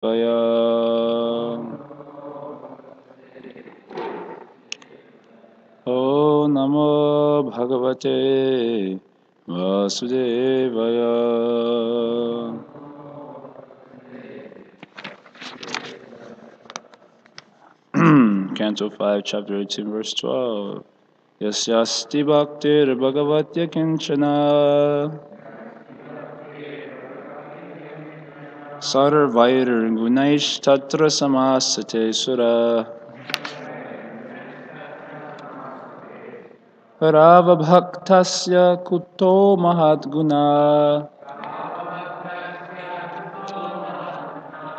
Jaya. O Namo Bhagavate Vasudevaya. Canto 5, Chapter 18, Verse 12. Yasyasti bhaktir bhagavatya kinchana sarvair gunaish tatra samasate sura rava bhaktasya kuto mahatguna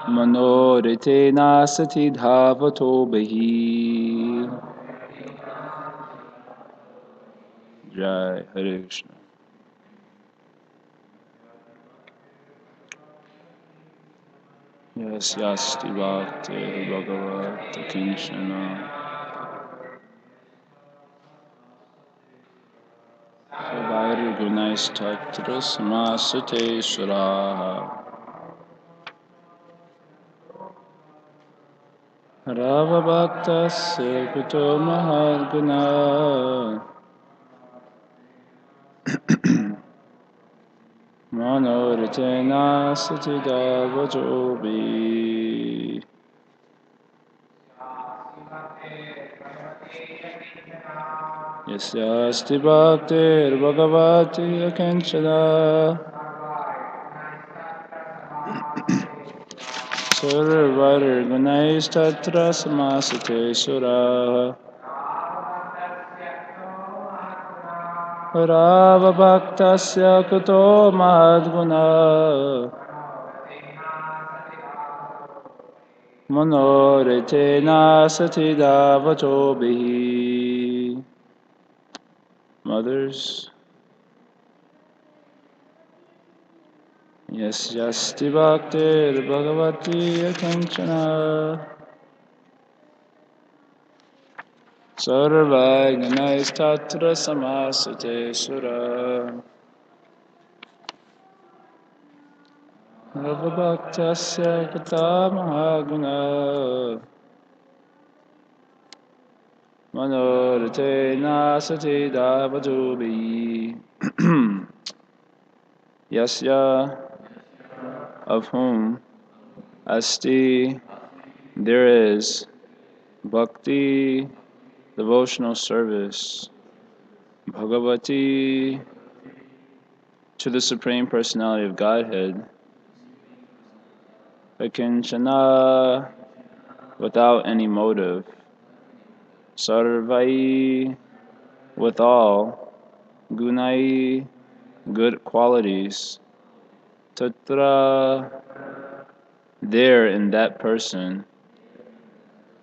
manorite nasati dhavato bahi. Jai, Hare Krishna. Yasyasti bhaktir bhagavatya kinchana sarvair gunaish tatra samasate sura Rava Bhaktasya Kuto Mahaguna Manoritena Satida Vajobi. Yasyasti Bhaktir Bhagavati Akanchana Sarvar Gunais Tatra Samasate Sura Rava Bhaktasya Kuto Mahaguna Manoritena Satida Vajobi. Mothers, Yasyasti Bhaktir Bhagavati Akanchana Sarvagnanais Tatra Samasate Sura Ravabhaktasya Kata Mahaguna Manorite Nasati Davajubi. Yasya, of whom, Asti, there is, Bhakti, devotional service, Bhagavati, to the Supreme Personality of Godhead, Akinchana, without any motive, Sarvai, with all, Gunai, good qualities, Tatra, there in that person,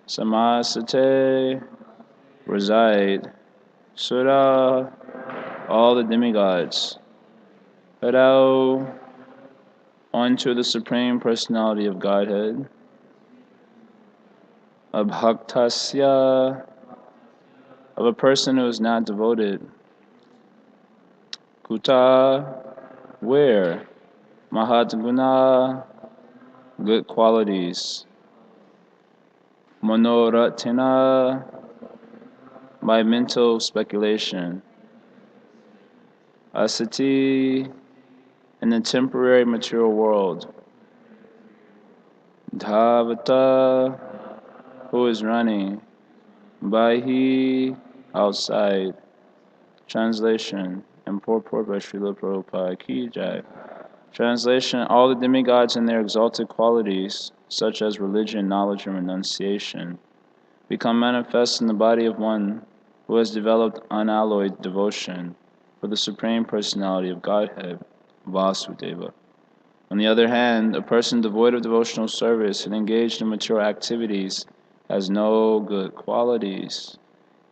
Samasate, reside, Sura, all the demigods, Harau, unto the Supreme Personality of Godhead, Abhaktasya, of a person who is not devoted, Kuta, where, Mahatguna, good qualities, Monoratina, by mental speculation, Asati, in the temporary material world, Dhavata, who is running, Bahi, outside. Translation and purport by Srila Prabhupada Ki Jai. Translation: all the demigods and their exalted qualities, such as religion, knowledge, and renunciation, become manifest in the body of one who has developed unalloyed devotion for the Supreme Personality of Godhead, Vasudeva. On the other hand, a person devoid of devotional service and engaged in material activities has no good qualities.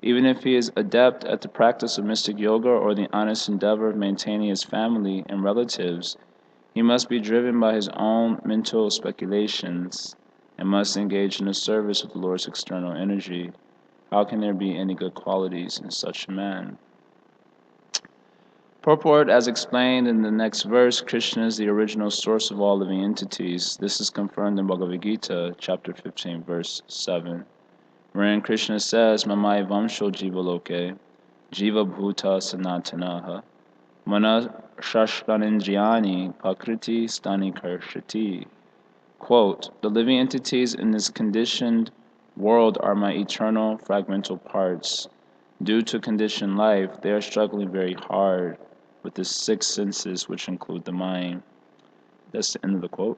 Even if he is adept at the practice of mystic yoga or the honest endeavor of maintaining his family and relatives, he must be driven by his own mental speculations and must engage in the service of the Lord's external energy. How can there be any good qualities in such a man? Purport as explained in the next verse, Krishna is the original source of all living entities. This is confirmed in Bhagavad Gita, chapter 15, verse 7, wherein Krishna says, Mamai Vamsho Jiva Loke, Jiva Bhuta Sanatanaha, Mana Shashkanindriyani Pakriti Stani Karshati. Quote, the living entities in this conditioned world are my eternal fragmental parts. Due to conditioned life, they are struggling very hard with the six senses, which include the mind. That's the end of the quote.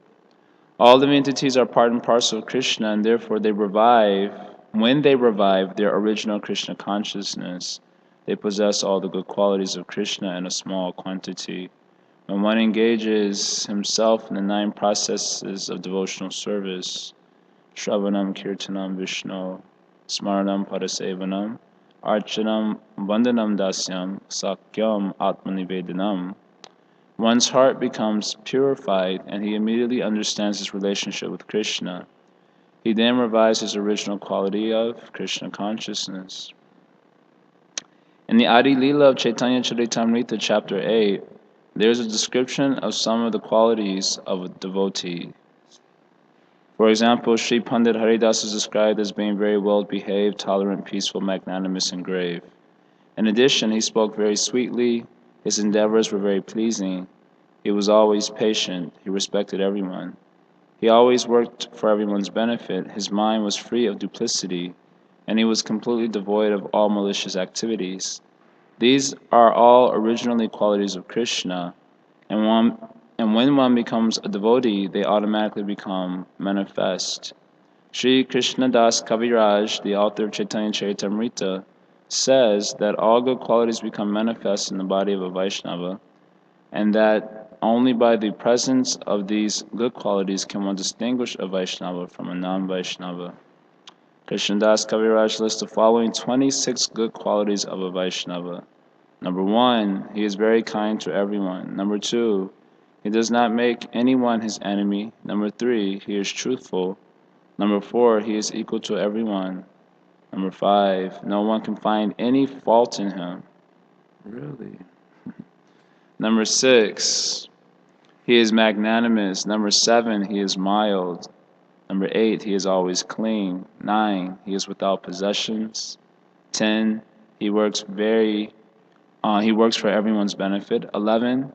All living entities are part and parcel of Krishna, and therefore they revive. When they revive their original Krishna consciousness, they possess all the good qualities of Krishna in a small quantity. When one engages himself in the 9 processes of devotional service, Shravanam, Kirtanam, Vishnu, Smaranam, Parasevanam, Archanam, Vandanam, Dasyam, Sakyam, Atmanivedanam, one's heart becomes purified and he immediately understands his relationship with Krishna. He then revives his original quality of Krishna consciousness. In the Adi Leela of Chaitanya Charitamrita, chapter 8, there is a description of some of the qualities of a devotee. For example, Sri Pandit Haridas is described as being very well behaved, tolerant, peaceful, magnanimous, and grave. In addition, he spoke very sweetly, his endeavors were very pleasing, he was always patient, he respected everyone. He always worked for everyone's benefit, his mind was free of duplicity, and he was completely devoid of all malicious activities. These are all originally qualities of Krishna, and when one becomes a devotee, they automatically become manifest. Sri Krishnadas Kaviraj, the author of Chaitanya Charitamrita, says that all good qualities become manifest in the body of a Vaishnava, and that only by the presence of these good qualities can one distinguish a Vaishnava from a non-Vaishnava. Krishnadas Kaviraj lists the following 26 good qualities of a Vaishnava. Number 1, he is very kind to everyone. Number 2, he does not make anyone his enemy. Number 3, he is truthful. Number 4, he is equal to everyone. Number 5, no one can find any fault in him. Really? Number 6, he is magnanimous. Number 7, he is mild. Number 8, he is always clean. 9, he is without possessions. 10, he works for everyone's benefit. 11,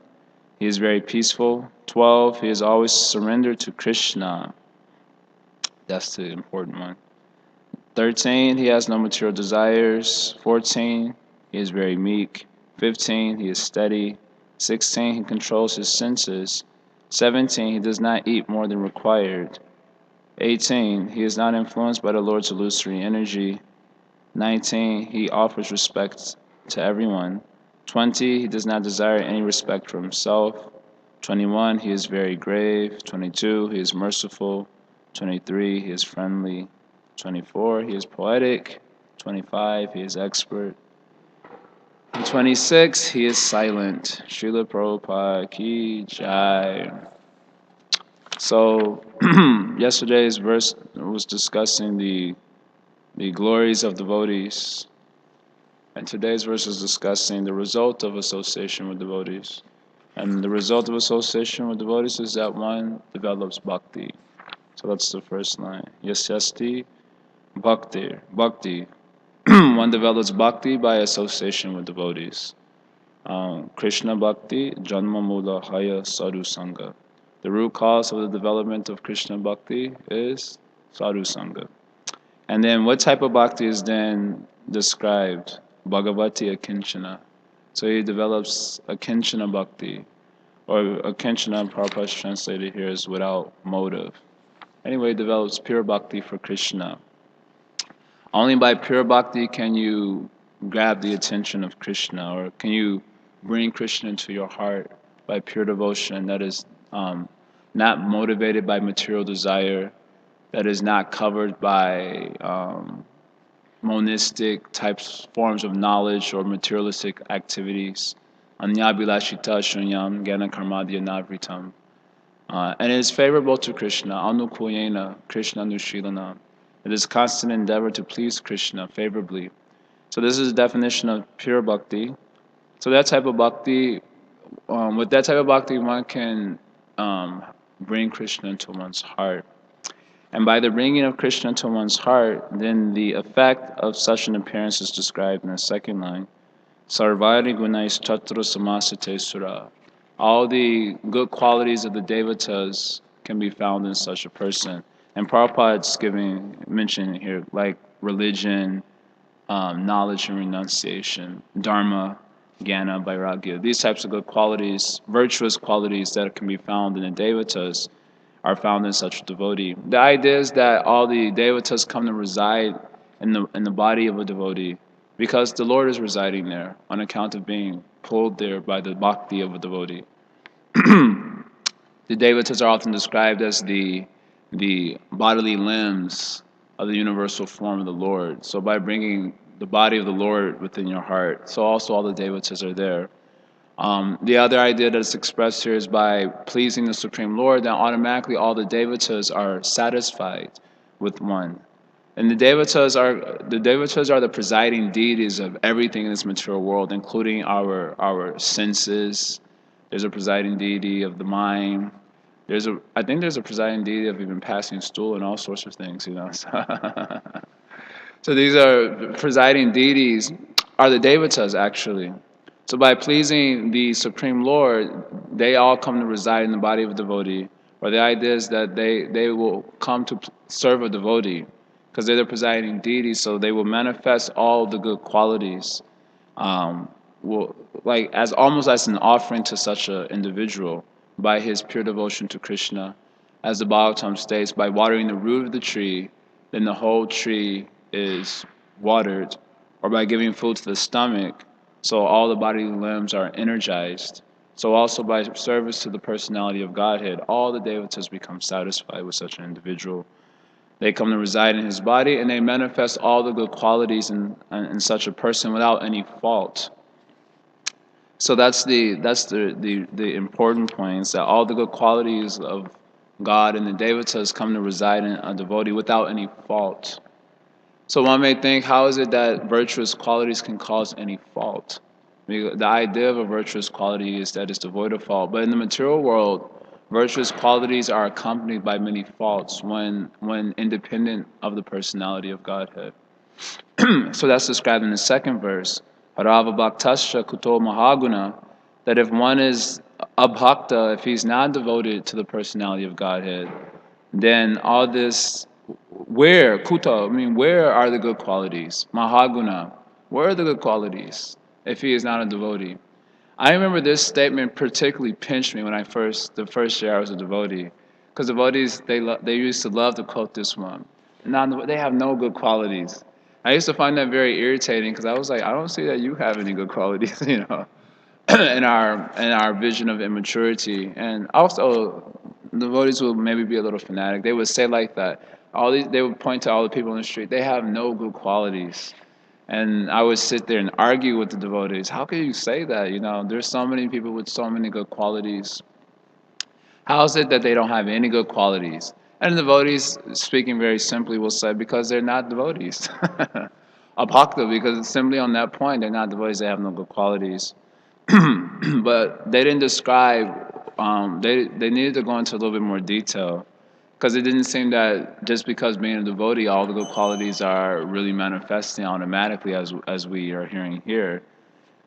he is very peaceful. 12, he is always surrendered to Krishna. That's the important one. 13, he has no material desires. 14, he is very meek. 15, he is steady. 16, he controls his senses. 17, he does not eat more than required. 18, he is not influenced by the Lord's illusory energy. 19, he offers respect to everyone. 20, he does not desire any respect for himself. 21, he is very grave. 22, he is merciful. 23, he is friendly. 24, he is poetic. 25, he is expert. 26, he is silent. Srila Prabhupada Ki Jai. So, yesterday's verse was discussing the glories of devotees. And today's verse is discussing the result of association with devotees. And the result of association with devotees is that one develops bhakti. So that's the first line. Yasyasti bhakti. Bhakti. One develops bhakti by association with devotees. Krishna bhakti, janma mula haya sadhu sangha. The root cause of the development of Krishna bhakti is sadhu sangha. And then what type of bhakti is then described? Bhagavati akinchana. So he develops akinchana bhakti, or akinchana, Prabhupada translated here as without motive. Anyway, he develops pure bhakti for Krishna. Only by pure bhakti can you grab the attention of Krishna, or can you bring Krishna into your heart by pure devotion that is not motivated by material desire, that is not covered by monistic types, forms of knowledge or materialistic activities. Anyabhilashita shunyam jnana karmadya navritam. And it is favorable to Krishna, anukuyena, Krishna nushilanam. It is constant endeavor to please Krishna favorably. So this is the definition of pure bhakti. So that type of bhakti with that type of bhakti, one can bring Krishna into one's heart. And by the bringing of Krishna into one's heart, then the effect of such an appearance is described in the second line. Sarvari gunais tatra samasate sura. All the good qualities of the devatas can be found in such a person. And Prabhupada's mention here, like religion, knowledge and renunciation, dharma, jnana, vairagya. These types of good qualities, virtuous qualities that can be found in the devatas, are found in such a devotee. The idea is that all the devatas come to reside in the body of a devotee because the Lord is residing there on account of being pulled there by the bhakti of a devotee. The devatas are often described as the bodily limbs of the universal form of the Lord. So by bringing the body of the Lord within your heart, so also all the devatas are there. The other idea that is expressed here is by pleasing the Supreme Lord, then automatically all the devatas are satisfied with one. And the devatas are the presiding deities of everything in this material world, including our senses. There's a presiding deity of the mind. I think there's a presiding deity of even passing stool and all sorts of things, So these are presiding deities are the devatas actually. So by pleasing the Supreme Lord, they all come to reside in the body of a devotee. Or the idea is that they will come to serve a devotee because they're the presiding deities, so they will manifest all the good qualities, like as almost as an offering to such an individual by his pure devotion to Krishna. As the Bhagavatam states, by watering the root of the tree, then the whole tree is watered, or by giving food to the stomach, so all the bodily limbs are energized. So also by service to the personality of Godhead, all the devatas become satisfied with such an individual. They come to reside in his body, and they manifest all the good qualities in such a person without any fault. So that's the important point, is that all the good qualities of God and the devatas come to reside in a devotee without any fault. So one may think, how is it that virtuous qualities can cause any fault? The idea of a virtuous quality is that it's devoid of fault. But in the material world, virtuous qualities are accompanied by many faults when independent of the personality of Godhead. So that's described in the second verse. Harava bhaktasya kuto mahaguna, that if one is a bhakta, if he's not devoted to the personality of Godhead, then all this, where are the good qualities? Mahaguna, where are the good qualities if he is not a devotee? I remember this statement particularly pinched me when the first year I was a devotee, because devotees they used to love to quote this one. They have no good qualities. I used to find that very irritating because I was like, I don't see that you have any good qualities, in our vision of immaturity. And also, devotees will maybe be a little fanatic. They would say like that. They would point to all the people in the street. They have no good qualities. And I would sit there and argue with the devotees. How can you say that? There's so many people with so many good qualities. How is it that they don't have any good qualities? And the devotees, speaking very simply, will say, because they're not devotees. Abhakta, because simply on that point, they're not devotees, they have no good qualities. But they didn't describe, they needed to go into a little bit more detail, because it didn't seem that just because being a devotee, all the good qualities are really manifesting automatically as we are hearing here.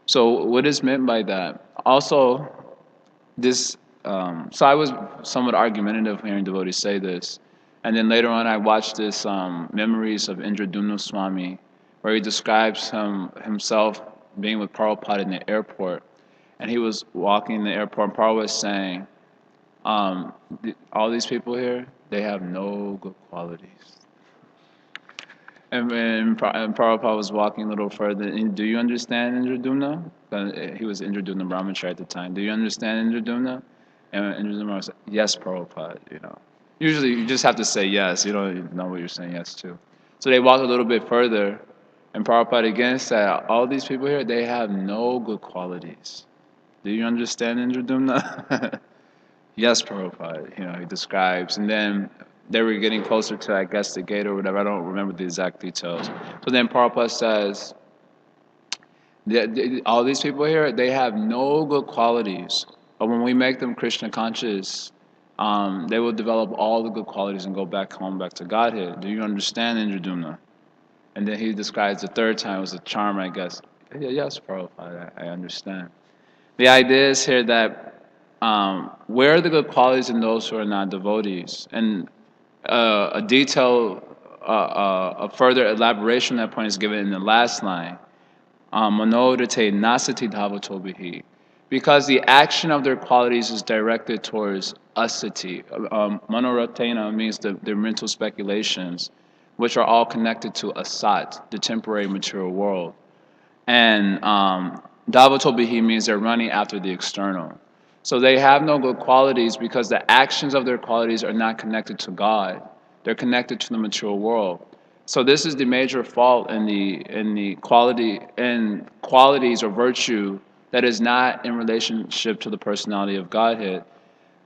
So what is meant by that? Also, so I was somewhat argumentative hearing devotees say this. And then later on I watched this Memories of Indradumna Swami, where he describes himself being with Prabhupada in the airport. And he was walking in the airport, and Prabhupada was saying, all these people here, they have no good qualities. And Prabhupada was walking a little further. And, do you understand Indradumna? He was Indradumna Brahmachari at the time. Do you understand Indradumna? And Indradumna said, yes, Prabhupada. Usually you just have to say yes. You don't know what you're saying yes to. So they walked a little bit further, and Prabhupada again said, all these people here, they have no good qualities. Do you understand Indradumna? Yes, Prabhupada. He describes. And then they were getting closer to, I guess, the gate or whatever. I don't remember the exact details. So then Prabhupada says, All these people here, they have no good qualities. But when we make them Krishna conscious, they will develop all the good qualities and go back home, back to Godhead. Do you understand, Indradumna? And then he describes the third time was a charm, I guess. Yes, Prabhupada, I understand. The idea is here that where are the good qualities in those who are not devotees? And a further elaboration on that point is given in the last line. Manodate nasati dhavato. Because the action of their qualities is directed towards asati. Manoratena means their mental speculations, which are all connected to asat, the temporary material world. And dhavato means they're running after the external. So they have no good qualities because the actions of their qualities are not connected to God. They're connected to the material world. So this is the major fault in the qualities or virtue that is not in relationship to the personality of Godhead.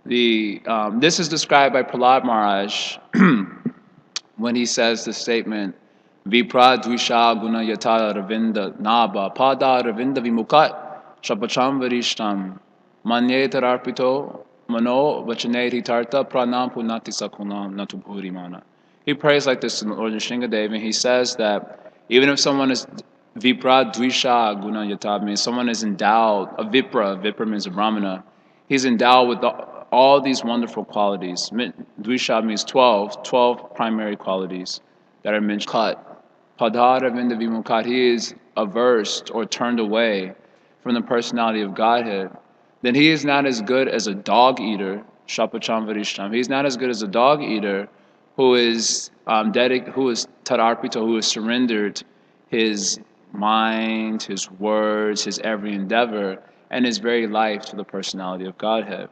This is described by Prahlad Maharaj when he says the statement, Vipra Dvisha Guna Yata Ravinda Naba Pada Ravinda Vimukat Shapacham Varishtam Manyetararpito Mano Vachaneti Tarta Pranam Punati Sakunam Natubhuri Mana. He prays like this in Lord Nrsingadev, and he says that even if someone is Vipra Dvisha Guna Yata, means someone is endowed, a Vipra means a Brahmana, he's endowed with all these wonderful qualities. Dvisha means 12 primary qualities that are mentioned. Padhara Vindavimukat, he is averse or turned away from the personality of Godhead. Then he is not as good as a dog eater, Shapacham Varishtam. He's not as good as a dog eater who is Tadarpita, who has surrendered his mind, his words, his every endeavor, and his very life to the personality of Godhead.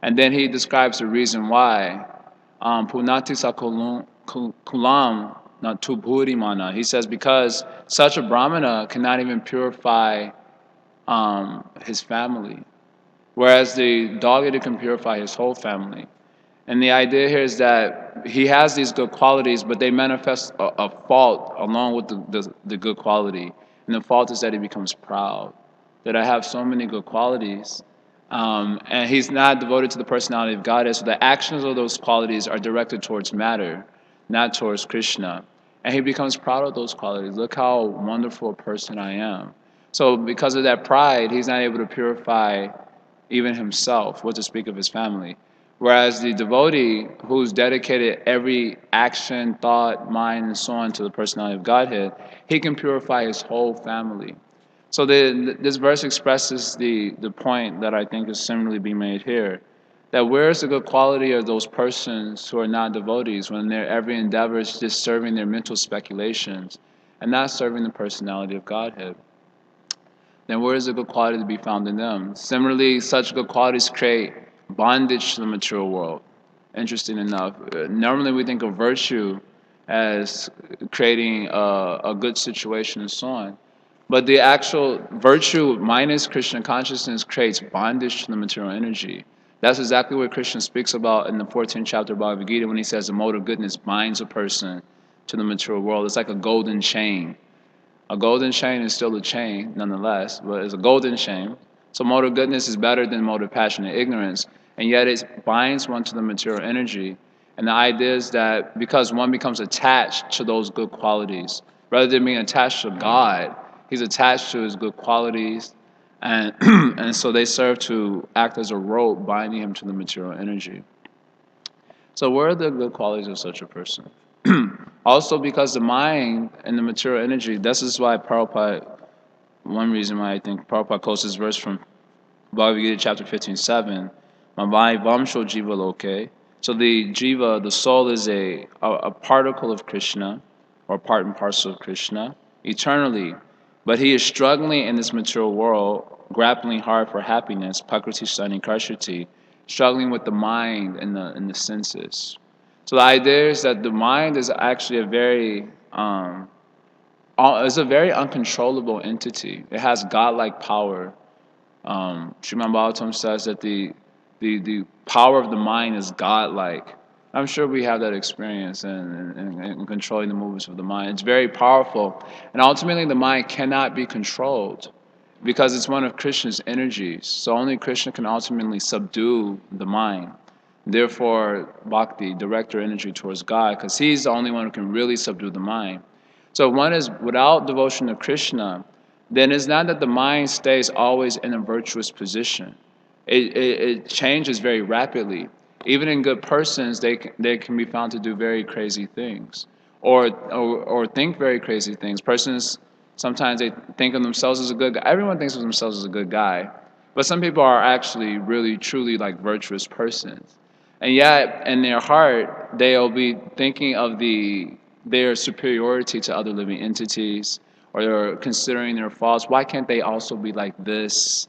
And then he describes the reason why. Punati Kulam not Tubhuri Mana. He says because such a Brahmana cannot even purify his family, whereas the dog eater can purify his whole family. And the idea here is that he has these good qualities, but they manifest a fault along with the good quality. And the fault is that he becomes proud, that I have so many good qualities. And he's not devoted to the personality of God. So the actions of those qualities are directed towards matter, not towards Krishna. And he becomes proud of those qualities. Look how wonderful a person I am. So because of that pride, he's not able to purify even himself, what to speak of his family. Whereas the devotee who's dedicated every action, thought, mind, and so on to the personality of Godhead, he can purify his whole family. So this verse expresses the point that I think is similarly being made here, that where is the good quality of those persons who are not devotees when their every endeavor is just serving their mental speculations and not serving the personality of Godhead? Then where is the good quality to be found in them? Similarly, such good qualities create bondage to the material world. Interesting enough, normally we think of virtue as creating a good situation and so on. But the actual virtue minus Krishna consciousness creates bondage to the material energy. That's exactly what Krishna speaks about in the 14th chapter of Bhagavad Gita when he says the mode of goodness binds a person to the material world. It's like a golden chain. A golden chain is still a chain, nonetheless, but it's a golden chain. So mode of goodness is better than mode of passion and ignorance, and yet it binds one to the material energy. And the idea is that because one becomes attached to those good qualities, rather than being attached to God, he's attached to his good qualities, and and so they serve to act as a rope binding him to the material energy. So where are the good qualities of such a person? Also because the mind and the material energy, this is why Prabhupada, one reason why I think Prabhupada quotes this verse from Bhagavad Gita chapter 15:7, Mavai Vamsho Jiva Loke. So the Jiva, the soul, is a particle of Krishna, or part and parcel of Krishna, eternally. But he is struggling in this material world, grappling hard for happiness, Pakriti Sani Karshati, struggling with the mind and the senses. So the idea is that the mind is actually is a very uncontrollable entity. It has godlike power. Srimad Bhagvatam says that the power of the mind is godlike. I'm sure we have that experience in controlling the movements of the mind. It's very powerful. And ultimately, the mind cannot be controlled. because it's one of Krishna's energies. So only Krishna can ultimately subdue the mind. Therefore, bhakti, direct your energy towards God, because He's the only one who can really subdue the mind. So if one is without devotion to Krishna, then it's not that the mind stays always in a virtuous position. It changes very rapidly. Even in good persons, they can be found to do very crazy things, or think very crazy things. Persons, sometimes they think of themselves as a good guy. Everyone thinks of themselves as a good guy, but some people are actually really truly like virtuous persons, and yet in their heart they'll be thinking of their superiority to other living entities, or they're considering their faults. Why can't they also be like this?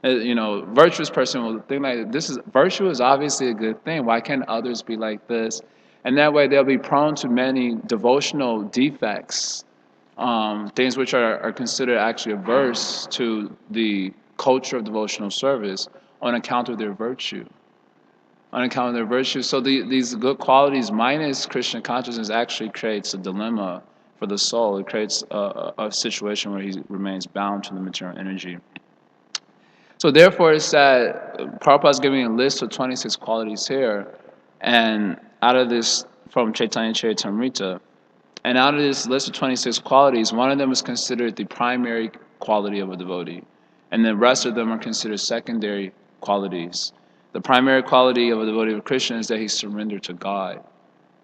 Virtuous person will think like, this is virtue is obviously a good thing. Why can't others be like this? And that way they'll be prone to many devotional defects, things which are considered actually averse to the culture of devotional service on account of their virtue. On account of their virtue. So these good qualities minus Krishna consciousness actually creates a dilemma for the soul. It creates a situation where he remains bound to the material energy. So therefore, it's that Prabhupada's giving a list of 26 qualities here, and out of this, from Chaitanya Charitamrita, and out of this list of 26 qualities, one of them is considered the primary quality of a devotee, and the rest of them are considered secondary qualities. The primary quality of a devotee of Krishna is that he surrendered to God.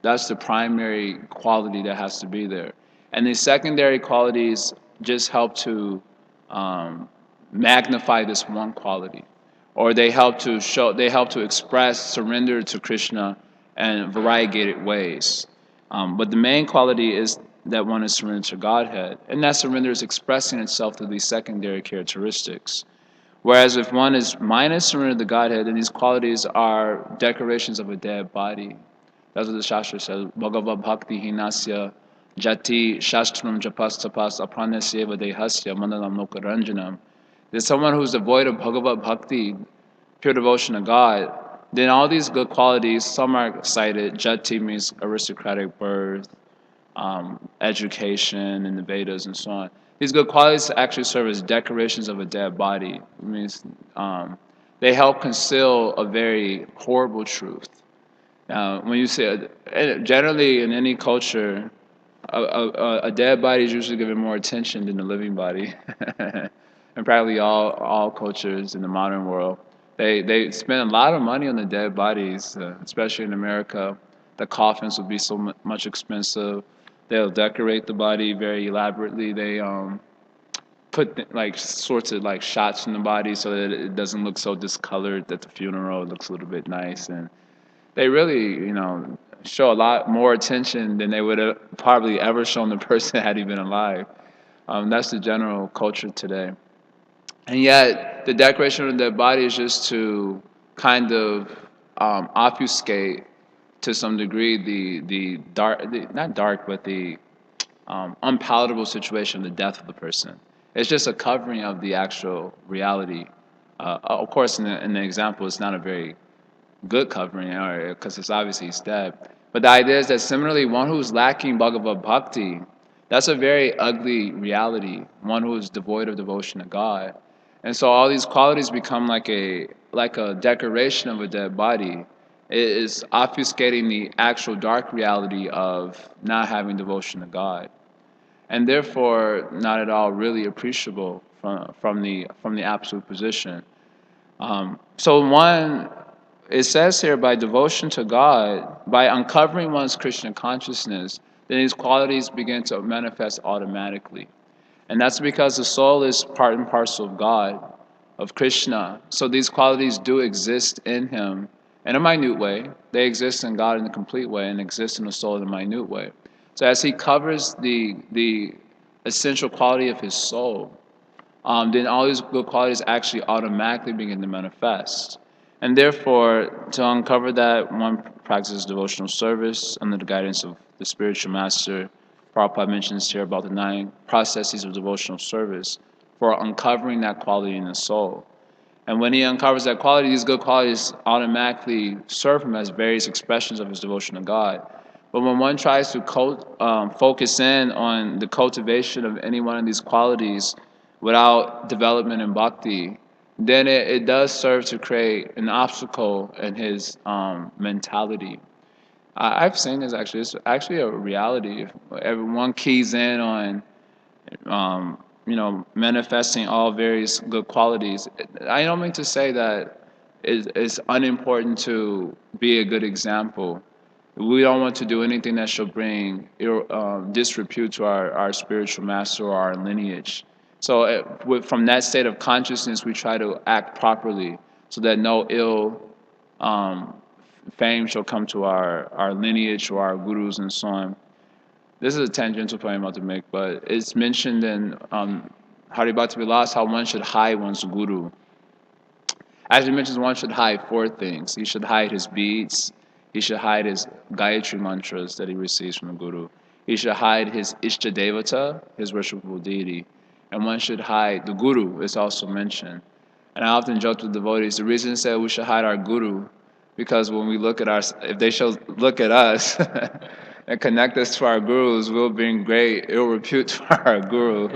That's the primary quality that has to be there. And these secondary qualities just help to magnify this one quality, or they help to express surrender to Krishna in variegated ways. But the main quality is that one is surrendered to Godhead, and that surrender is expressing itself through these secondary characteristics. Whereas if one is minus surrender to Godhead, then these qualities are decorations of a dead body. That's what the Shastra says. Bhagavad Bhakti Hinasya Jati Shastram Japas Tapas Apanasyeva Dehasya Mandalam Lokaranjanam. There's someone who's devoid of Bhagavad Bhakti, pure devotion to God. Then all these good qualities, some are cited. Jati means aristocratic birth, education in the Vedas, and so on. These good qualities actually serve as decorations of a dead body. It means they help conceal a very horrible truth. When you say, generally in any culture, a dead body is usually given more attention than a living body. And probably all cultures in the modern world, they spend a lot of money on the dead bodies, especially in America. The coffins would be so much expensive. They'll decorate the body very elaborately. They put like sorts of like shots in the body so that it doesn't look so discolored at the funeral. It looks a little bit nice, and they really, show a lot more attention than they would have probably ever shown the person had he been alive. That's the general culture today. And yet, the decoration of the dead body is just to kind of obfuscate to some degree the dark, not dark, but the unpalatable situation of the death of the person. It's just a covering of the actual reality. Of course, in the example, it's not a very good covering, because it's obviously he's dead. But the idea is that similarly, one who's lacking Bhagavad Bhakti, that's a very ugly reality, one who is devoid of devotion to God. And so all these qualities become like a decoration of a dead body. It is obfuscating the actual dark reality of not having devotion to God, and therefore not at all really appreciable from the absolute position. It says here, by devotion to God, by uncovering one's Krishna consciousness, then these qualities begin to manifest automatically. And that's because the soul is part and parcel of God, of Krishna. So these qualities do exist in him in a minute way. They exist in God in a complete way and exist in the soul in a minute way. So as he covers the essential quality of his soul, then all these good qualities actually automatically begin to manifest. And therefore, to uncover that, one practices devotional service under the guidance of the spiritual master. Prabhupada mentions here about the 9 processes of devotional service for uncovering that quality in the soul. And when he uncovers that quality, these good qualities automatically serve him as various expressions of his devotion to God. But when one tries to focus in on the cultivation of any one of these qualities without development in bhakti, then it does serve to create an obstacle in his mentality. I've seen this actually. It's actually a reality. If everyone keys in on, manifesting all various good qualities. I don't mean to say that it's unimportant to be a good example. We don't want to do anything that shall bring disrepute to our spiritual master or our lineage. So from that state of consciousness, we try to act properly so that no ill um, fame shall come to our lineage or our gurus and so on. This is a tangential point I'm about to make, but it's mentioned in Haribhakti Vilas how one should hide one's guru. As he mentions, one should hide four things. He should hide his beads. He should hide his Gayatri mantras that he receives from the guru. He should hide his Ishta Devata, his worshipable deity. And one should hide the guru, is also mentioned. And I often joke with devotees, the reason that we should hide our guru, because when we look at if they shall look at us and connect us to our gurus, we'll bring great ill repute to our guru.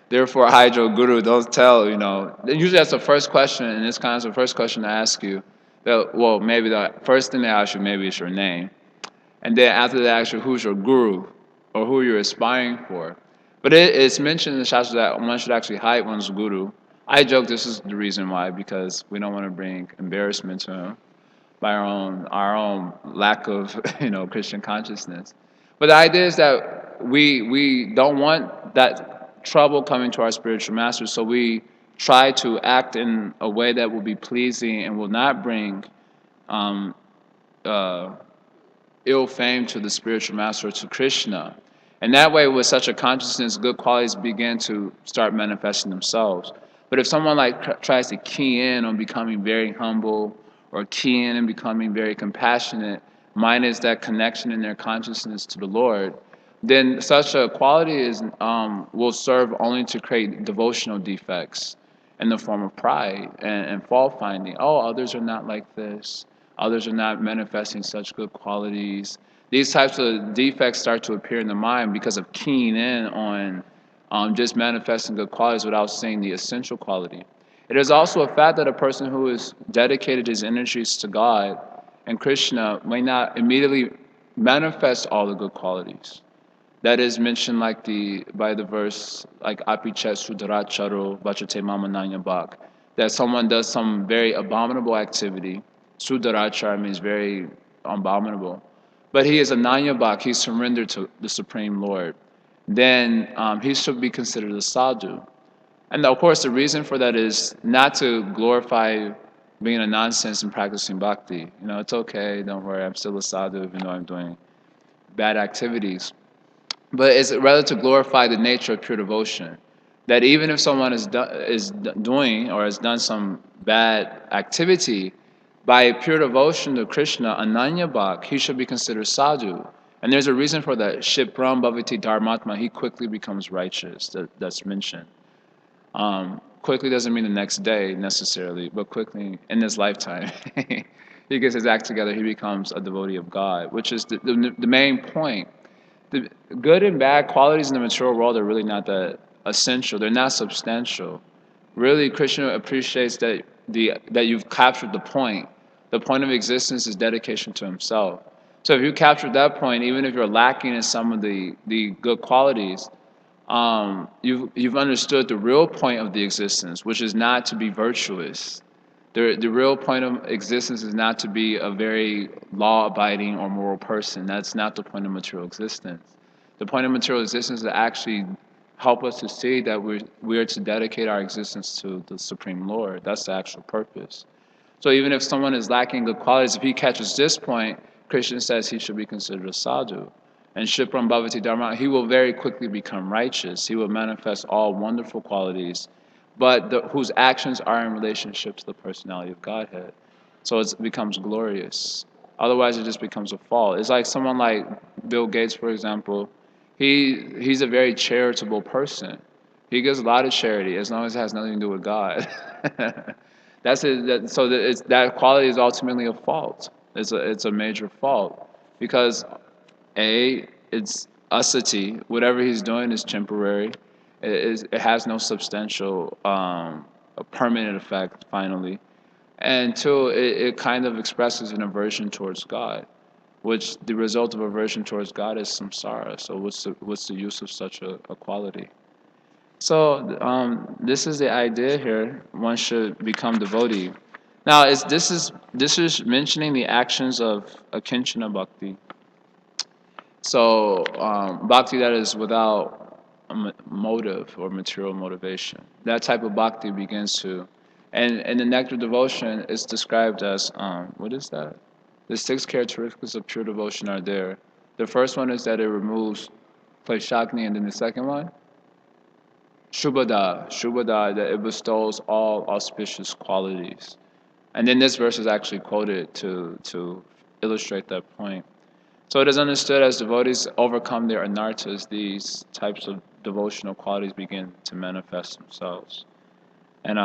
Therefore, hide your guru. Don't tell, Usually that's the first question, and it's kind of the first question to ask you. Well, maybe the first thing they ask you maybe is your name. And then after they ask you who's your guru or who you're aspiring for. But it's mentioned in the Shastra that one should actually hide one's guru. I joke this is the reason why, because we don't want to bring embarrassment to him by our own lack of Christian consciousness. But the idea is that we don't want that trouble coming to our spiritual master, so we try to act in a way that will be pleasing and will not bring ill fame to the spiritual master, to Krishna. And that way, with such a consciousness, good qualities begin to start manifesting themselves. But if someone tries to key in on becoming very humble, or key in and becoming very compassionate, minus that connection in their consciousness to the Lord, then such a quality will serve only to create devotional defects in the form of pride and fault finding. Oh, others are not like this. Others are not manifesting such good qualities. These types of defects start to appear in the mind because of keying in on just manifesting good qualities without seeing the essential quality. It is also a fact that a person who has dedicated his energies to God and Krishna may not immediately manifest all the good qualities. That is mentioned by the verse like Apichet Sudaracharo Bachate Mamananya Bhak, that someone does some very abominable activity. Sudarachara means very abominable. But he is a Nanyabhak, he's surrendered to the Supreme Lord. Then he should be considered a sadhu. And of course, the reason for that is not to glorify being a nonsense and practicing bhakti. It's okay, don't worry, I'm still a sadhu even though I'm doing bad activities. But it's rather to glorify the nature of pure devotion. That even if someone is doing or has done some bad activity, by pure devotion to Krishna, Ananya Bhak, he should be considered sadhu. And there's a reason for that. Shipram Bhavati Dharmatma, he quickly becomes righteous. That's mentioned. Quickly doesn't mean the next day necessarily, but quickly in this lifetime. He gets his act together, he becomes a devotee of God, which is the main point. The good and bad qualities in the material world are really not that essential. They're not substantial. Really, Krishna appreciates that you've captured the point. The point of existence is dedication to himself. So if you captured that point, even if you're lacking in some of the good qualities, you've understood the real point of the existence, which is not to be virtuous. The real point of existence is not to be a very law-abiding or moral person. That's not the point of material existence. The point of material existence is to actually help us to see that we are to dedicate our existence to the Supreme Lord. That's the actual purpose. So even if someone is lacking good qualities, if he catches this point, Krishna says he should be considered a sadhu. And Shipram Bhavati Dharma, he will very quickly become righteous. He will manifest all wonderful qualities, but whose actions are in relationship to the personality of Godhead. So it becomes glorious. Otherwise, it just becomes a fall. It's like someone like Bill Gates, for example. He's a very charitable person. He gives a lot of charity as long as it has nothing to do with God. That's it. So that quality is ultimately a fault. It's a major fault because it's asati. Whatever he's doing is temporary, It has no substantial permanent effect finally. And two, it kind of expresses an aversion towards God, which the result of aversion towards God is samsara. So what's the use of such a quality? So this is the idea here. One should become devotee. Now, this is mentioning the actions of akinchana bhakti. So bhakti that is without a motive or material motivation. That type of bhakti begins to, and the nectar devotion is described as what is that? The six characteristics of pure devotion are there. The first one is that it removes kleshagni, and then the second one, shubhada, that it bestows all auspicious qualities. And then this verse is actually quoted to illustrate that point. So it is understood as devotees overcome their anarthas, these types of devotional qualities begin to manifest themselves. And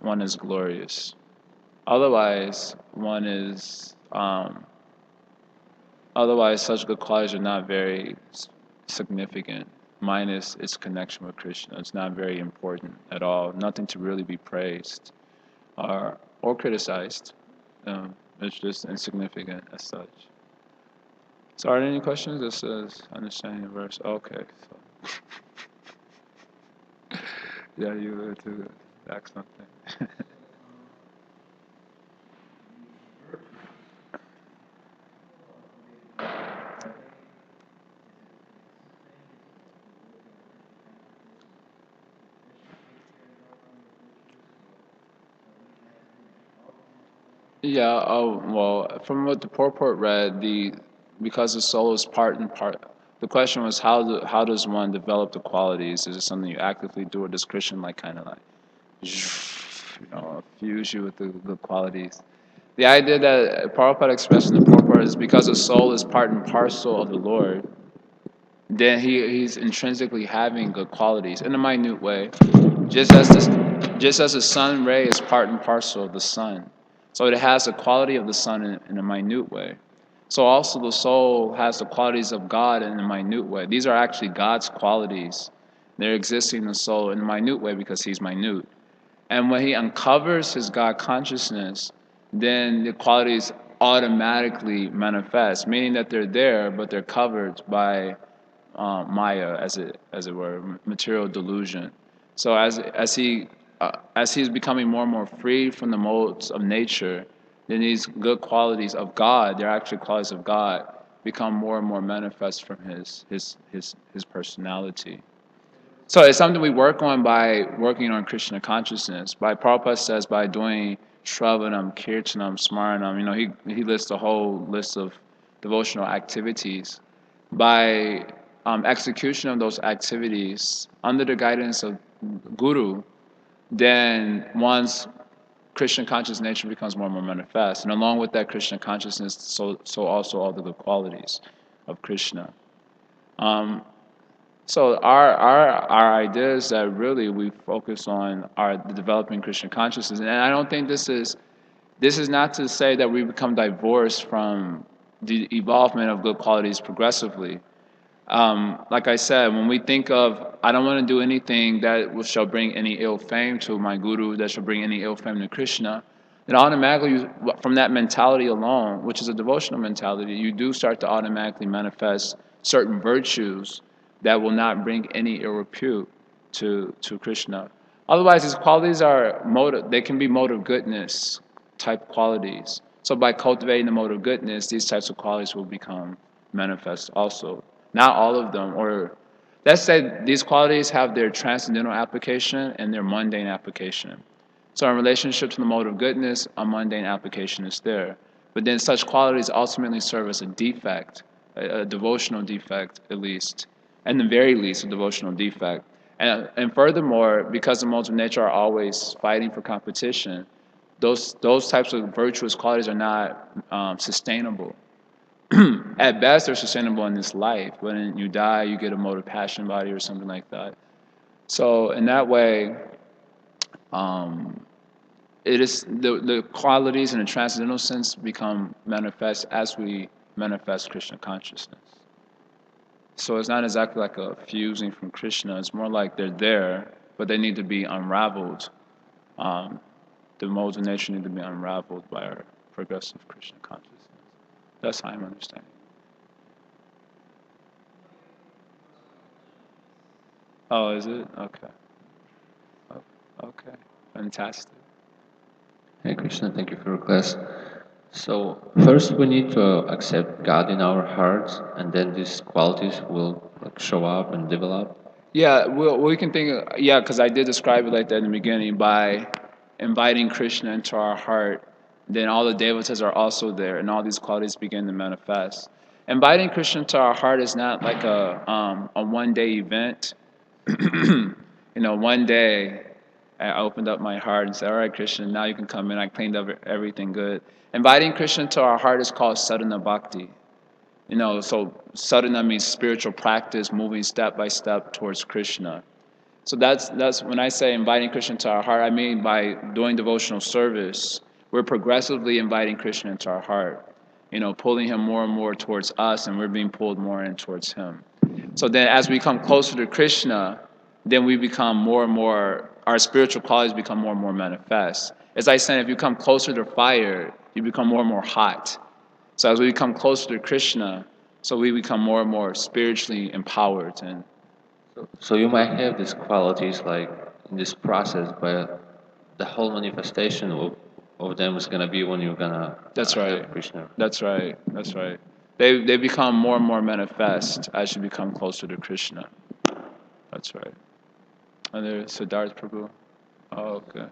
one is glorious. Otherwise, otherwise such good qualities are not very significant, minus its connection with Krishna. It's not very important at all. Nothing to really be praised or criticized. It's just insignificant as such. So are there any questions? This is understanding the verse. Okay. So. Yeah, you were to ask something. Yeah, oh, well, from what the purport read, because the soul is part and part, the question was how does one develop the qualities? Is it something you actively do, or does Christian like kind of like, fuse you with the qualities? The idea that Prabhupada expressed in the purport is because the soul is part and parcel of the Lord, then he's intrinsically having good qualities in a minute way, just as the sun ray is part and parcel of the sun, so it has the quality of the sun in a minute way. So also the soul has the qualities of God in a minute way. These are actually God's qualities. They're existing in the soul in a minute way because he's minute. And when he uncovers his God consciousness, then the qualities automatically manifest, meaning that they're there, but they're covered by Maya, as it were, material delusion. So as he's becoming more and more free from the modes of nature, then these good qualities of God, they're actually qualities of God, become more and more manifest from his personality. So it's something we work on by working on Krishna consciousness. By Prabhupada says by doing Shravanam, Kirtanam, Smaranam, he lists a whole list of devotional activities. By execution of those activities under the guidance of Guru, then one's Krishna conscious nature becomes more and more manifest. And along with that Krishna consciousness, so also all the good qualities of Krishna. So our idea is that really we focus on the developing Krishna consciousness, and I don't think this is not to say that we become divorced from the evolvement of good qualities progressively. Like I said, when we think of, I don't want to do anything that shall bring any ill fame to my guru, that shall bring any ill fame to Krishna, then automatically, from that mentality alone, which is a devotional mentality, you do start to automatically manifest certain virtues that will not bring any ill repute to Krishna. Otherwise, these qualities they can be mode of goodness type qualities. So by cultivating the mode of goodness, these types of qualities will become manifest also. Not all of them, or let's say these qualities have their transcendental application and their mundane application. So in relationship to the mode of goodness, a mundane application is there. But then such qualities ultimately serve as a defect, a devotional defect at least, and the very least a devotional defect. And furthermore, because the modes of nature are always fighting for competition, those types of virtuous qualities are not sustainable. At best, they're sustainable in this life. When you die, you get a mode of passion body or something like that. So in that way, it is the qualities in a transcendental sense become manifest as we manifest Krishna consciousness. So it's not exactly like a fusing from Krishna. It's more like they're there, but they need to be unraveled. Um, the modes of nature need to be unraveled by our progressive Krishna consciousness. That's how I'm understanding. Oh, is it? Okay. Okay. Fantastic. Hey Krishna, thank you for your class. So first we need to accept God in our hearts, and then these qualities will like show up and develop. Yeah, we can think, yeah, because I did describe it like that in the beginning by inviting Krishna into our heart. Then all the devatas are also there, and all these qualities begin to manifest. Inviting Krishna into our heart is not like a one-day event. One day I opened up my heart and said, "All right, Krishna, now you can come in." I cleaned up everything good. Inviting Krishna into our heart is called sadhana bhakti. So sadhana means spiritual practice, moving step by step towards Krishna. So that's when I say inviting Krishna to our heart, I mean by doing devotional service, we're progressively inviting Krishna into our heart, pulling him more and more towards us, and we're being pulled more in towards him. So then as we come closer to Krishna, then we become more and more, our spiritual qualities become more and more manifest. As I said, if you come closer to fire, you become more and more hot. So as we become closer to Krishna, so we become more and more spiritually empowered. And So you might have these qualities like in this process, but the whole manifestation of them is gonna be when you're gonna that's right. have Krishna. That's right. That's right. They become more and more manifest as you become closer to Krishna. That's right. And there's Siddharth Prabhu. Oh, okay.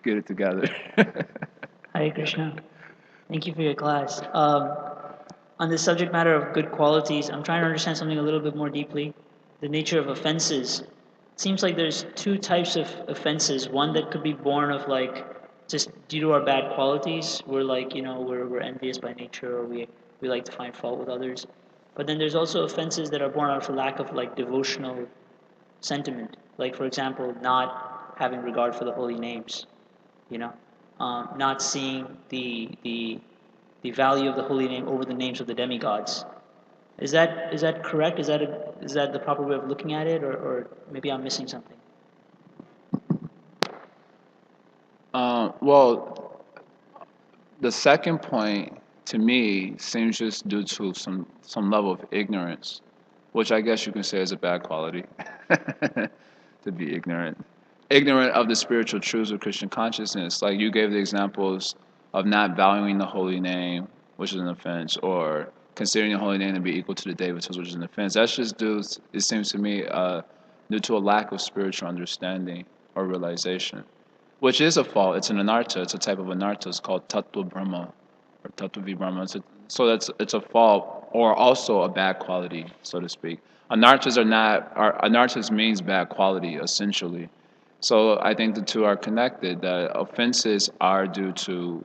Get it together. Hare Krishna. Thank you for your class. On the subject matter of good qualities, I'm trying to understand something a little bit more deeply. The nature of offenses. It seems like there's two types of offenses. One that could be born of like just due to our bad qualities. We're like, we're envious by nature, or we like to find fault with others. But then there's also offenses that are born out of a lack of like devotional sentiment. Like for example, not having regard for the holy names. You know, not seeing the value of the holy name over the names of the demigods. Is that correct? Is that the proper way of looking at it, or maybe I'm missing something? Well, the second point to me seems just due to some level of ignorance, which I guess you can say is a bad quality, to be ignorant of the spiritual truths of Christian consciousness. Like you gave the examples of not valuing the holy name, which is an offense, or considering the holy name to be equal to the devatas, which is an offense. That's just due, it seems to me, due to a lack of spiritual understanding or realization, which is a fault. It's an anartha. It's a type of anartha. It's called tattva brahma or tattva vibrahma. So it's a fault or also a bad quality, so to speak. Anarthas means bad quality essentially. So I think the two are connected. That offenses are due to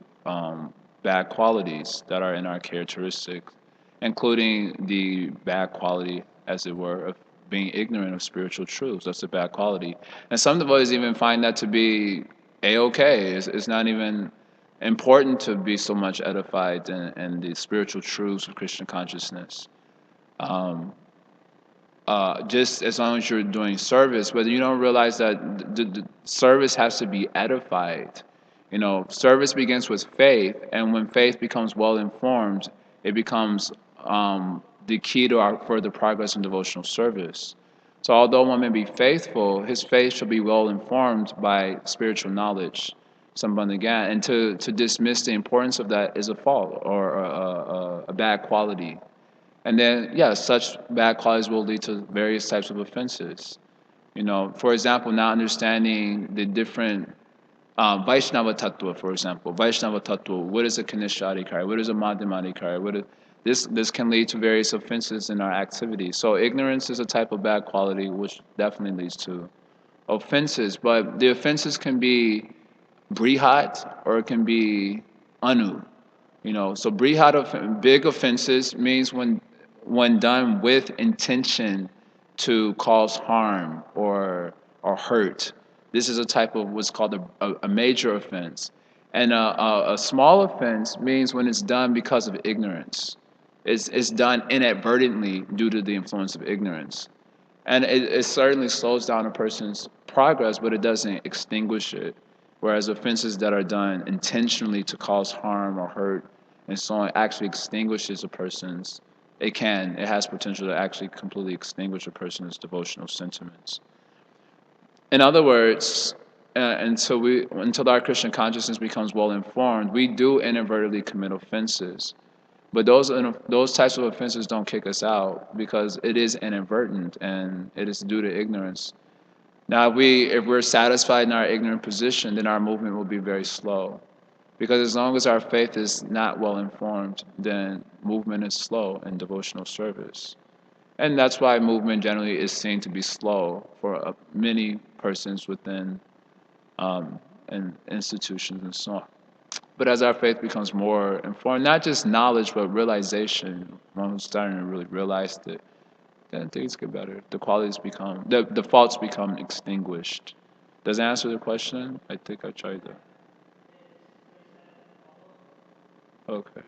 bad qualities that are in our characteristics, including the bad quality, as it were, of being ignorant of spiritual truths. That's a bad quality. And some devotees even find that to be a-okay. It's not even important to be so much edified in the spiritual truths of Christian consciousness. Um, just as long as you're doing service, but you don't realize that the service has to be edified. Service begins with faith, and when faith becomes well informed, it becomes the key to our further progress in devotional service. So, although one may be faithful, his faith shall be well informed by spiritual knowledge. Somebody again, and to dismiss the importance of that is a fault or a bad quality. And then, yeah, such bad qualities will lead to various types of offenses. For example, not understanding the different Vaishnava Tattva, for example. Vaishnava Tattva, what is a Kanishta Adhikari? What is a Madhyama Adhikari? This can lead to various offenses in our activities. So ignorance is a type of bad quality, which definitely leads to offenses. But the offenses can be brihat or it can be anu. So brihat, big offenses means when done with intention to cause harm or hurt. This is a type of what's called a major offense. And a small offense means when it's done because of ignorance. It's done inadvertently due to the influence of ignorance. And it certainly slows down a person's progress, but it doesn't extinguish it. Whereas offenses that are done intentionally to cause harm or hurt and so on actually extinguishes a person's, it has potential to actually completely extinguish a person's devotional sentiments. In other words, until our Christian consciousness becomes well informed, we do inadvertently commit offenses. But those types of offenses don't kick us out because it is inadvertent and it is due to ignorance. Now, if we're satisfied in our ignorant position, then our movement will be very slow. Because as long as our faith is not well informed, then movement is slow in devotional service. And that's why movement generally is seen to be slow for many persons within and institutions and so on. But as our faith becomes more informed, not just knowledge, but realization, when we're starting to really realize it, then things get better. The qualities become, the faults become extinguished. Does that answer the question? I think I tried that. Okay.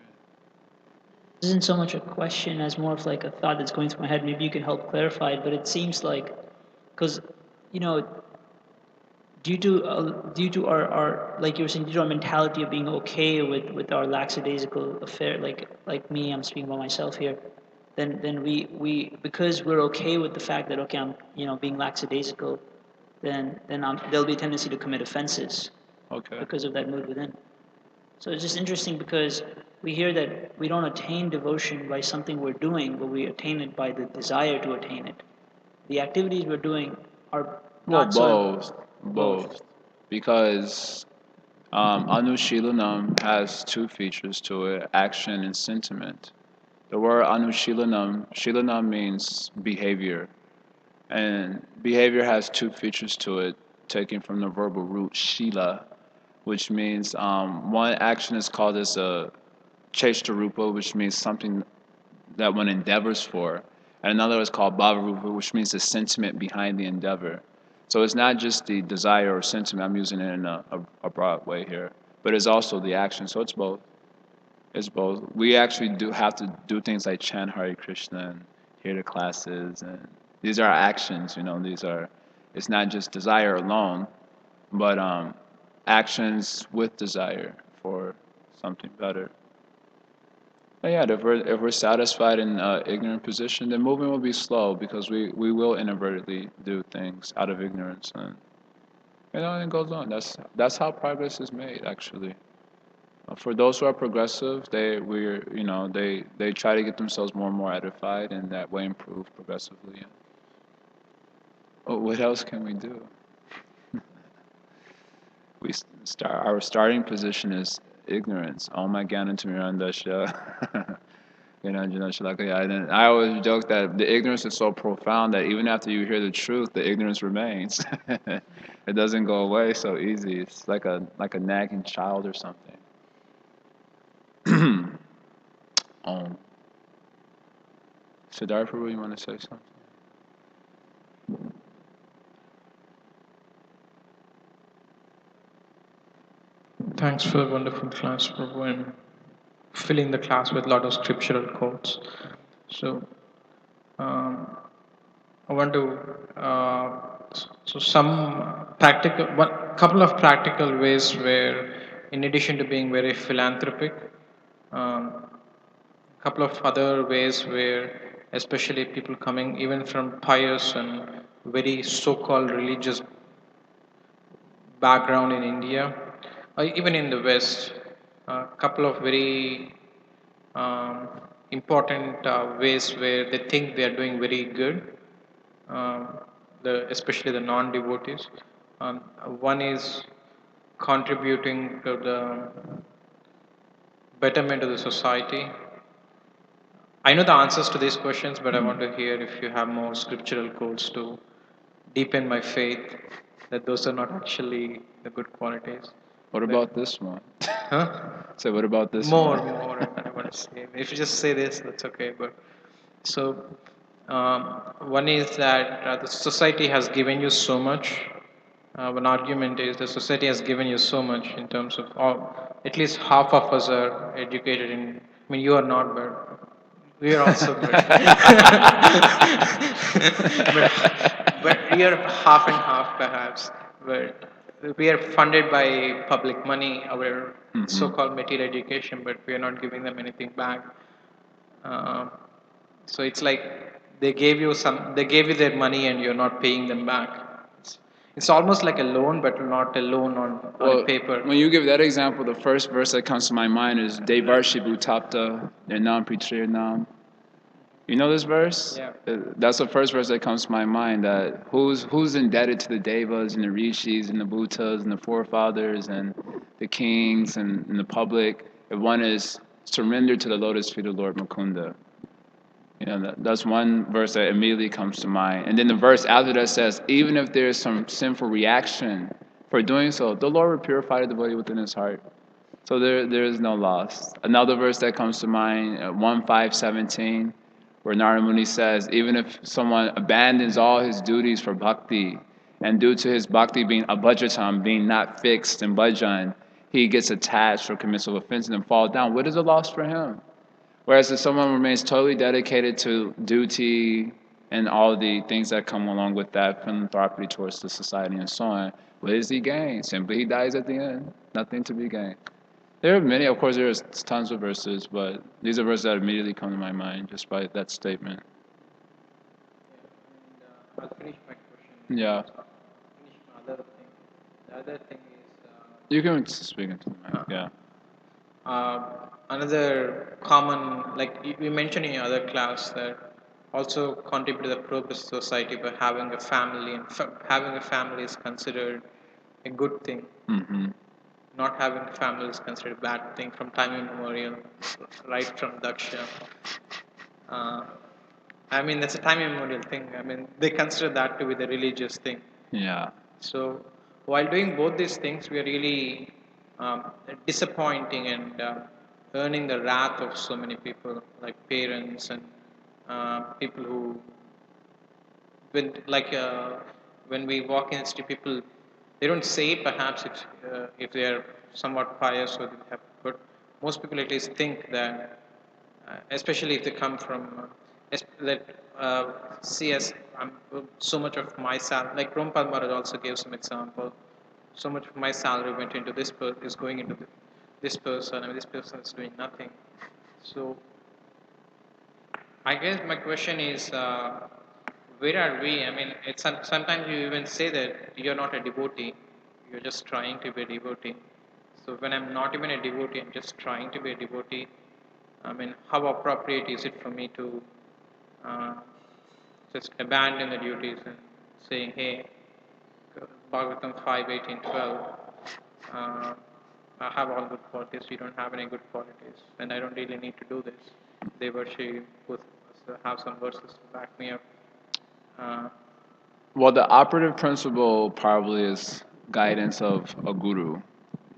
This isn't so much a question as more of like a thought that's going through my head. Maybe you can help clarify it, but it seems like, because, you know, due to our like you were saying, due to our mentality of being okay with our lackadaisical affair, like me, I'm speaking about myself here, then we because we're okay with the fact that okay, I'm being lackadaisical, then there'll be a tendency to commit offenses Okay. because of that mood within. So it's just interesting because we hear that we don't attain devotion by something we're doing, but we attain it by the desire to attain it. The activities we're doing are Well, not so both. Because Anushilanam has two features to it, action and sentiment. The word Shilanam means behavior. And behavior has two features to it, taken from the verbal root Shila, which means one action is called as a Cheshtarupa, which means something that one endeavors for. And another is called Bhavarupa, which means the sentiment behind the endeavor. So it's not just the desire or sentiment, I'm using it in a broad way here, but it's also the action. So it's both. It's both. We actually do have to do things like chant Hare Krishna and hear the classes, and these are actions. It's not just desire alone, but actions with desire for something better. But yeah, if we're satisfied in ignorant position, then movement will be slow because we will inadvertently do things out of ignorance, and it goes on. That's how progress is made, actually. For those who are progressive, they try to get themselves more and more edified, and that way improve progressively. What else can we do? Our starting position is ignorance. Oh my Ganantamirandasya. And I always joke that the ignorance is so profound that even after you hear the truth, the ignorance remains. It doesn't go away so easy. It's like a nagging child or something. Siddhartha, Prabhu, you want to say something? Thanks for the wonderful class, Prabhu, and filling the class with a lot of scriptural quotes. So, I want to some practical, one couple of practical ways where, in addition to being very philanthropic, a couple of other ways where, especially people coming even from pious and very so-called religious background in India, or even in the West, a couple of very um, important ways where they think they are doing very good, um, especially the non-devotees. One is contributing to the betterment of the society. I know the answers to these questions, but I want to hear if you have more scriptural quotes to deepen my faith that those are not actually the good qualities. What about this one? Huh? So what about this More, one? more. I want to say. If you just say this, that's okay. But so one is that the society has given you so much, one argument is the society has given you so much in terms of all, at least half of us are educated in, I mean, you are not, but we are also good. but we are half and half perhaps, but we are funded by public money, our so-called material education, but we are not giving them anything back. Uh, so it's like they gave you their money and you're not paying them back. It's almost like a loan, but not a loan on a Well, paper. when you give that example, the first verse that comes to my mind is Devarshi Bhutapta Nirnam Pritrirnam. You know this verse? Yeah. That's the first verse that comes to my mind. That who's indebted to the devas and the rishis and the bhutas and the forefathers and the kings and the public. If one is surrendered to the lotus feet of Lord Mukunda. You know, that's one verse that immediately comes to mind. And then the verse after that says, even if there is some sinful reaction for doing so, the Lord will purify the devotee within his heart. So there is no loss. Another verse that comes to mind, 1:5:17, where Narada Muni says, even if someone abandons all his duties for bhakti, and due to his bhakti being abhajatam, being not fixed in bhajan, he gets attached or commits of offense and falls down. What is the loss for him? Whereas if someone remains totally dedicated to duty and all the things that come along with that, philanthropy towards the society and so on, what does he gain? Simply he dies at the end. Nothing to be gained. There are many, of course, there's tons of verses, but these are verses that immediately come to my mind just by that statement. I'll finish my question. Yeah. Finish my other thing. The other thing is You can speak into the mic, yeah. another common, like you mentioned in your other class, that also contribute to the progress of society by having a family, and having a family is considered a good thing. Mm-hmm. Not having a family is considered a bad thing from time immemorial, right from Daksha. Uh, I mean, that's a time immemorial thing. I mean, they consider that to be the religious thing. Yeah. So, while doing both these things, we are really disappointing and earning the wrath of so many people, like parents and people who, like when we walk in the street, people they don't say perhaps if they are somewhat pious or they have, but most people at least think that, especially if they come from that see as so much of my salary, like Prabhupada Maharaj also gave some example. So much of my salary went into this is going into this person, and this person is doing nothing. So I guess my question is, where are we? I mean, it's sometimes you even say that you're not a devotee, you're just trying to be a devotee. So when I'm not even a devotee, I'm just trying to be a devotee. I mean, how appropriate is it for me to uh, just abandon the duties and saying, hey, Bhagavatam 5:18:12. Uh, I have all good qualities. You don't have any good qualities, and I don't really need to do this. Devarshi would have some verses to back me up. Uh, Well, the operative principle probably is guidance of a guru.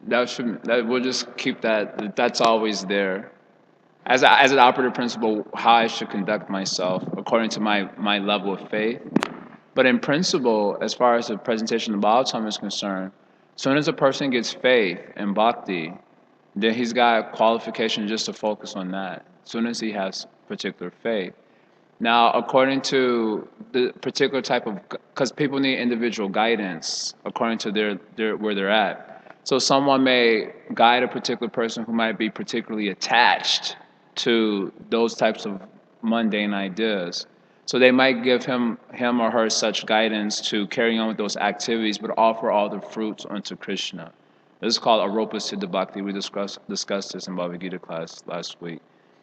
That we'll just keep that's always there. As an operative principle, how I should conduct myself according to my level of faith. But in principle, as far as the presentation of Bhagavatam is concerned, as soon as a person gets faith and bhakti, then he's got qualification just to focus on that. As soon as he has particular faith. Now, according to the particular type of, because people need individual guidance according to their where they're at. So someone may guide a particular person who might be particularly attached to those types of mundane ideas. So they might give him or her such guidance to carry on with those activities, but offer all the fruits unto Krishna. This is called Aropa Siddha Bhakti. We discussed this in Bhagavad Gita class last week.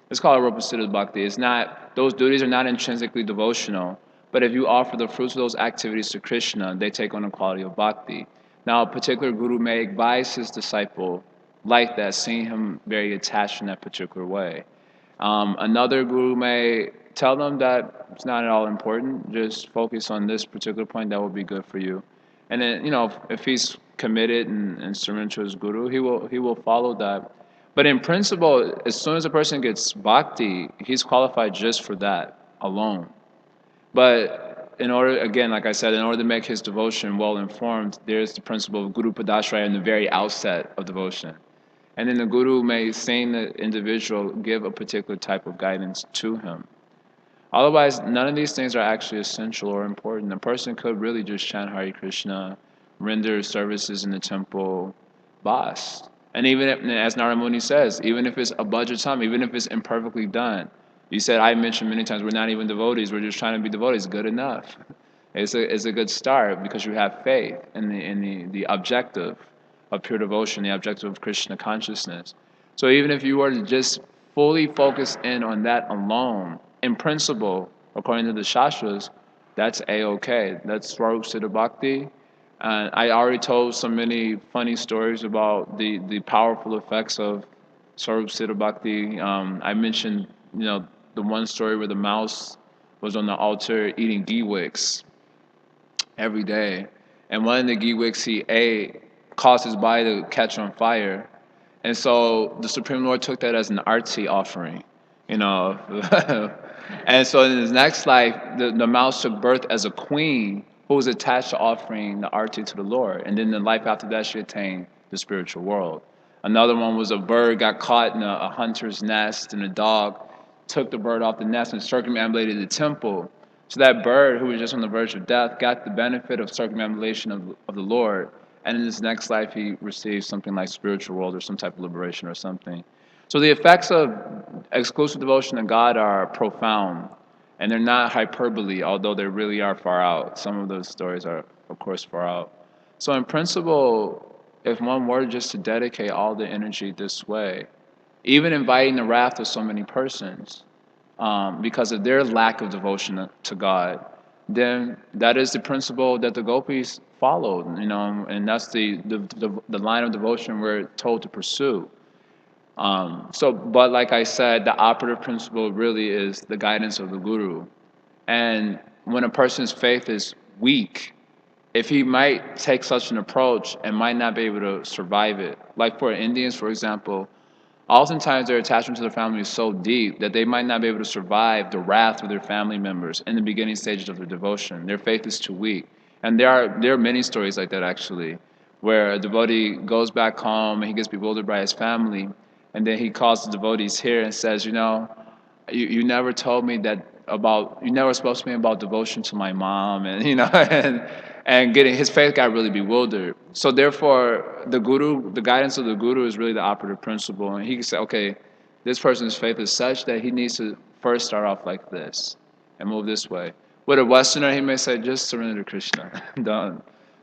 It's called Aropa Siddha Bhakti. It's not, those duties are not intrinsically devotional, but if you offer the fruits of those activities to Krishna, they take on the quality of bhakti. Now, a particular guru may advise his disciple like that, seeing him very attached in that particular way. Another guru may tell them that it's not at all important, just focus on this particular point, that will be good for you. And then, if he's committed and surrendered to his guru, he will follow that. But in principle, as soon as a person gets bhakti, he's qualified just for that alone. But in order, again, like I said, in order to make his devotion well informed, there's the principle of Guru Padashraya in the very outset of devotion. And then the Guru may, seeing the individual, give a particular type of guidance to him. Otherwise, none of these things are actually essential or important. A person could really just chant Hare Krishna, render services in the temple, bas. And even if, as Narada Muni says, even if it's a budget time, even if it's imperfectly done, you said, I mentioned many times, we're not even devotees, we're just trying to be devotees, good enough. It's a good start because you have faith in the objective of pure devotion, the objective of Krishna consciousness. So even if you were to just fully focus in on that alone, in principle, according to the Shastras, that's A-okay. That's Swarup Siddha Bhakti. And I already told so many funny stories about the powerful effects of Swarup Siddha Bhakti. I mentioned, the one story where the mouse was on the altar eating ghee wicks every day. And one of the ghee wicks he ate caused his body to catch on fire. And so the Supreme Lord took that as an arti offering, And so in his next life, the mouse took birth as a queen who was attached to offering the arti to the Lord. And then the life after that, she attained the spiritual world. Another one was a bird got caught in a hunter's nest, and a dog took the bird off the nest and circumambulated the temple. So that bird, who was just on the verge of death, got the benefit of circumambulation of the Lord. And in his next life, he received something like spiritual world or some type of liberation or something. So the effects of exclusive devotion to God are profound, and they're not hyperbole, although they really are far out. Some of those stories are, of course, far out. So in principle, if one were just to dedicate all the energy this way, even inviting the wrath of so many persons, because of their lack of devotion to God, then that is the principle that the gopis followed, and that's the line of devotion we're told to pursue. But like I said, the operative principle really is the guidance of the Guru. And when a person's faith is weak, if he might take such an approach and might not be able to survive it, like for Indians, for example, oftentimes their attachment to their family is so deep that they might not be able to survive the wrath of their family members in the beginning stages of their devotion. Their faith is too weak. And there are many stories like that, actually, where a devotee goes back home and he gets bewildered by his family, and then he calls the devotees here and says, you never told me you never spoke to me about devotion to my mom, and and getting his faith got really bewildered. So therefore, the guidance of the Guru is really the operative principle, and he can say, okay, this person's faith is such that he needs to first start off like this and move this way. With a Westerner, he may say, just surrender to Krishna.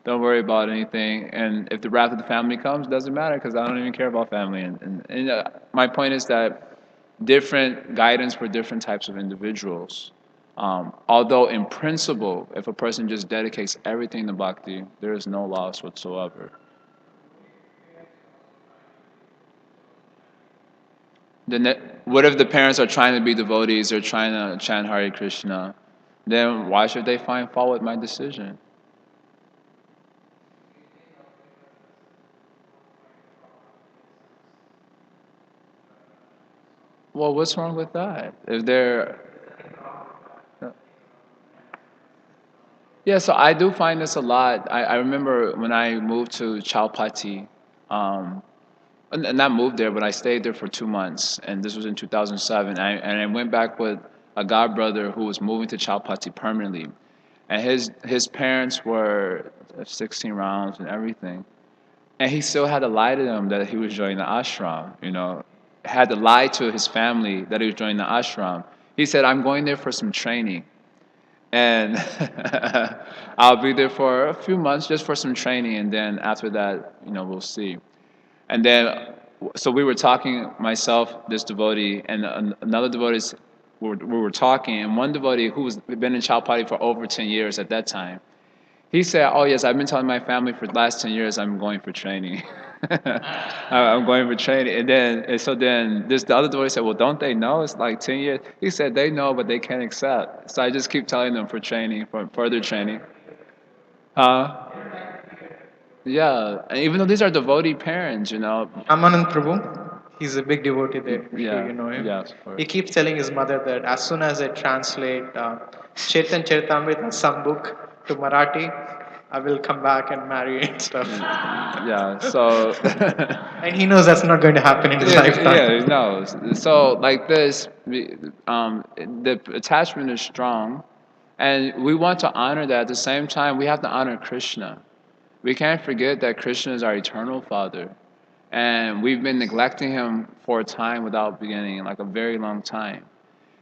Don't worry about anything. And if the wrath of the family comes, it doesn't matter because I don't even care about family. And my point is that different guidance for different types of individuals. Although in principle, if a person just dedicates everything to bhakti, there is no loss whatsoever. What if the parents are trying to be devotees, they're trying to chant Hare Krishna, then why should they find fault with my decision? Well, what's wrong with that? If they're Yeah, so I do find this a lot. I remember when I moved to Chowpatty, and not moved there, but I stayed there for 2 months, and this was in 2007. And I went back with a godbrother who was moving to Chowpatty permanently, and his parents were 16 rounds and everything, and he still had to lie to them that he was joining the ashram. Had to lie to his family that he was joining the ashram. He said, "I'm going there for some training." And I'll be there for a few months just for some training, and then after that, we'll see. And then, so we were talking, myself, this devotee, and another devotee, we were talking, and one devotee who was been in Chowpatty for over 10 years at that time, he said, "Oh yes, I've been telling my family for the last 10 years I'm going for training." I'm going for training. And then the other devotee said, "Well, don't they know? It's like 10 years." He said, "They know, but they can't accept." So I just keep telling them for training, for further training. Yeah. And even though these are devotee parents, Ramanand Prabhu. He's a big devotee there. I'm sure Yeah, you know him. yes, of course. He keeps telling his mother that as soon as I translate Chetan Charitamrita, some book, to Marathi, I will come back and marry you and stuff. Yeah, so And he knows that's not going to happen in his yeah, lifetime. no. So like this, the attachment is strong, and we want to honor that. At the same time, we have to honor Krishna. We can't forget that Krishna is our eternal Father, and we've been neglecting him for a time without beginning, like a very long time.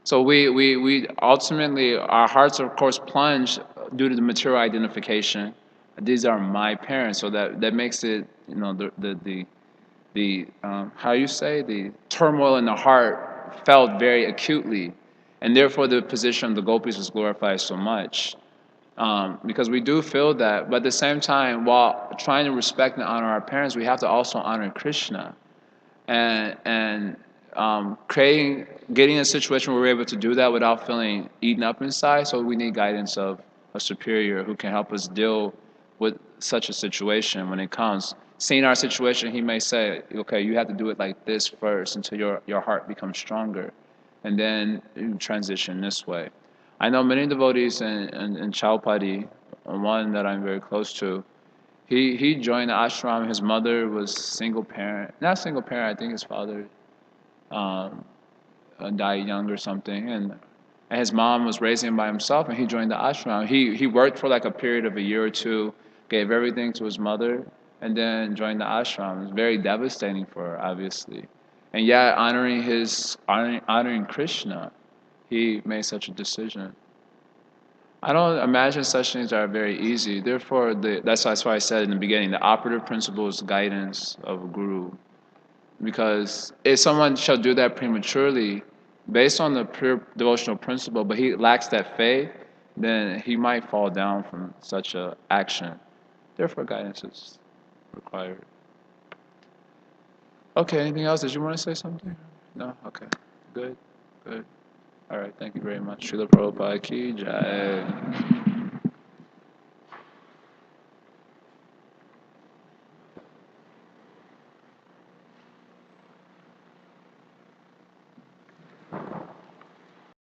So we ultimately, our hearts are of course plunged due to the material identification. These are my parents, so that makes it, the how you say, the turmoil in the heart felt very acutely, and therefore the position of the gopis was glorified so much, because we do feel that. But at the same time, while trying to respect and honor our parents, we have to also honor Krishna, and getting a situation where we're able to do that without feeling eaten up inside. So we need guidance of a superior who can help us deal with such a situation when it comes. Seeing our situation, he may say, okay, you have to do it like this first until your heart becomes stronger, and then you transition this way. I know many devotees in Chaupadi, one that I'm very close to. He joined the ashram. His mother was single parent, not single parent. I think his father um, died young or something, and his mom was raising him by himself, and he joined the ashram. He worked for like a period of a year or two, gave everything to his mother, and then joined the ashram. It was very devastating for her, obviously, and yet honoring Krishna, he made such a decision. I don't imagine such things are very easy. Therefore, that's why I said in the beginning, the operative principle is guidance of a guru. Because if someone shall do that prematurely, based on the pure devotional principle, but he lacks that faith, then he might fall down from such a action. Therefore, guidance is required. Okay, anything else? Did you want to say something? No? Okay. Good. Good. All right, thank you very much. Srila Prabhupada ki Jaya.